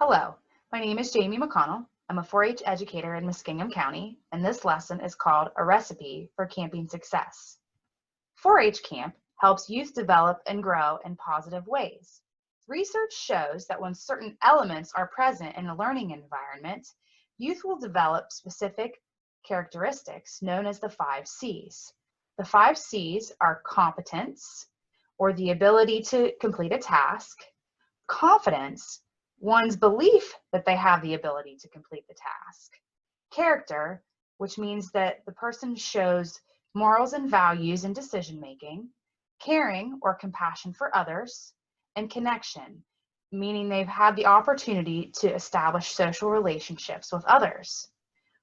Hello, my name is Jamie McConnell. I'm a 4-H educator in Muskingum County, and this lesson is called A Recipe for Camping Success. 4-H camp helps youth develop and grow in positive ways. Research shows that when certain elements are present in a learning environment, youth will develop specific characteristics known as the 5 C's. The 5 C's are competence, or the ability to complete a task, confidence, one's belief that they have the ability to complete the task, character, which means that the person shows morals and values in decision making, caring or compassion for others, and connection, meaning they've had the opportunity to establish social relationships with others.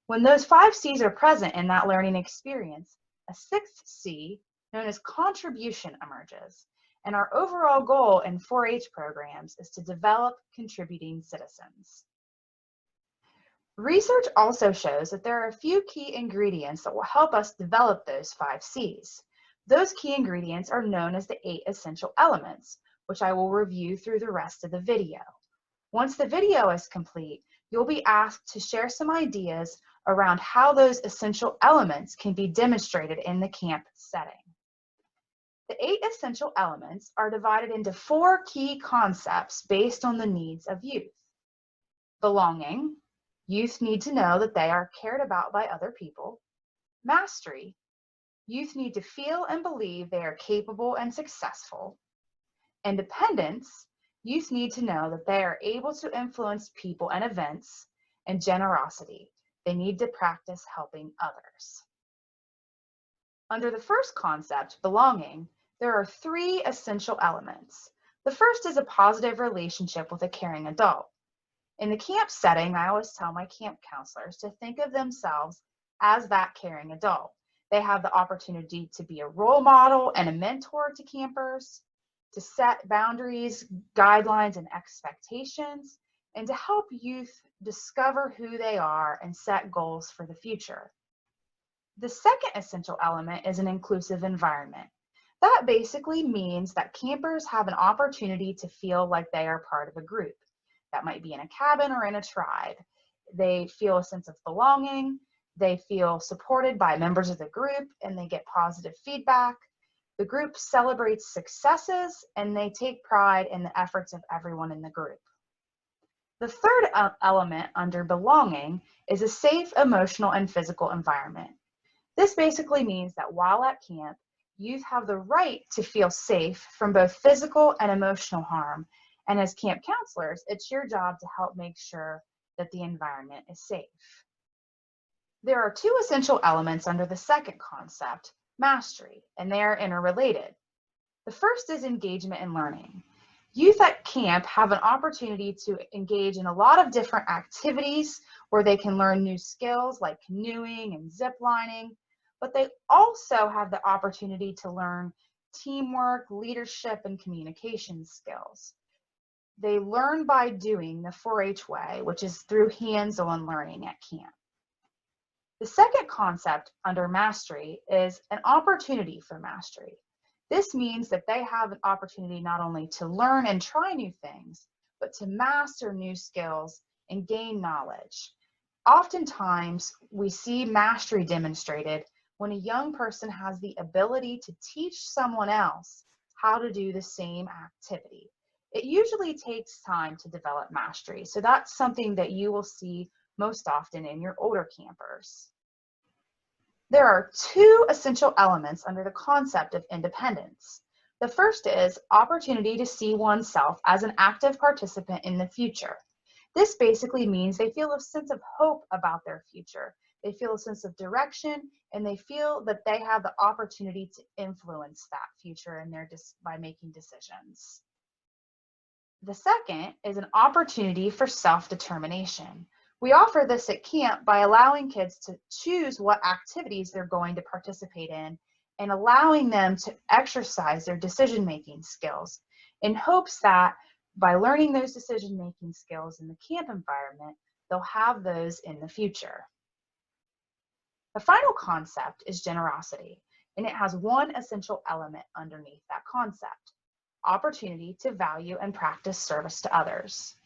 When those 5 C's are present in that learning experience, a 6th C, known as contribution, emerges. And our overall goal in 4-H programs is to develop contributing citizens. Research also shows that there are a few key ingredients that will help us develop those 5 C's. Those key ingredients are known as the 8 essential elements, which I will review through the rest of the video. Once the video is complete, you'll be asked to share some ideas around how those essential elements can be demonstrated in the camp setting. The 8 essential elements are divided into 4 key concepts based on the needs of youth. Belonging. Youth need to know that they are cared about by other people. Mastery. Youth need to feel and believe they are capable and successful. Independence. Youth need to know that they are able to influence people and events. And generosity. They need to practice helping others. Under the first concept, belonging, there are 3 essential elements. The first is a positive relationship with a caring adult. In the camp setting, I always tell my camp counselors to think of themselves as that caring adult. They have the opportunity to be a role model and a mentor to campers, to set boundaries, guidelines, and expectations, and to help youth discover who they are and set goals for the future. The second essential element is an inclusive environment. That basically means that campers have an opportunity to feel like they are part of a group. That might be in a cabin or in a tribe. They feel a sense of belonging, they feel supported by members of the group, and they get positive feedback. The group celebrates successes, and they take pride in the efforts of everyone in the group. The third element under belonging is a safe emotional and physical environment. This basically means that while at camp, youth have the right to feel safe from both physical and emotional harm. And as camp counselors, it's your job to help make sure that the environment is safe. There are 2 essential elements under the second concept, mastery, and they are interrelated. The first is engagement in learning. Youth at camp have an opportunity to engage in a lot of different activities where they can learn new skills like canoeing and zip lining, but they also have the opportunity to learn teamwork, leadership, and communication skills. They learn by doing the 4-H way, which is through hands-on learning at camp. The second concept under mastery is an opportunity for mastery. This means that they have an opportunity not only to learn and try new things, but to master new skills and gain knowledge. Oftentimes, we see mastery demonstrated when a young person has the ability to teach someone else how to do the same activity. It usually takes time to develop mastery, so that's something that you will see most often in your older campers. There are 2 essential elements under the concept of independence. The first is opportunity to see oneself as an active participant in the future. This basically means they feel a sense of hope about their future. They feel a sense of direction, and they feel that they have the opportunity to influence that future by making decisions. The second is an opportunity for self-determination. We offer this at camp by allowing kids to choose what activities they're going to participate in and allowing them to exercise their decision-making skills in hopes that by learning those decision-making skills in the camp environment, they'll have those in the future. The final concept is generosity, and it has 1 essential element underneath that concept: opportunity to value and practice service to others.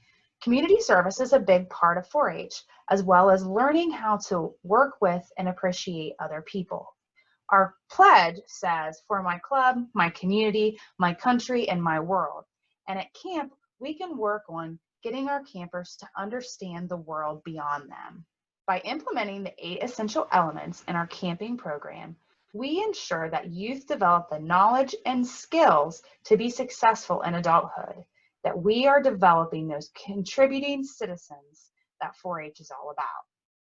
Community service is a big part of 4-H, as well as learning how to work with and appreciate other people. Our pledge says, for my club, my community, my country, and my world. And at camp, we can work on getting our campers to understand the world beyond them. By implementing the 8 essential elements in our camping program, we ensure that youth develop the knowledge and skills to be successful in adulthood, that we are developing those contributing citizens that 4-H is all about.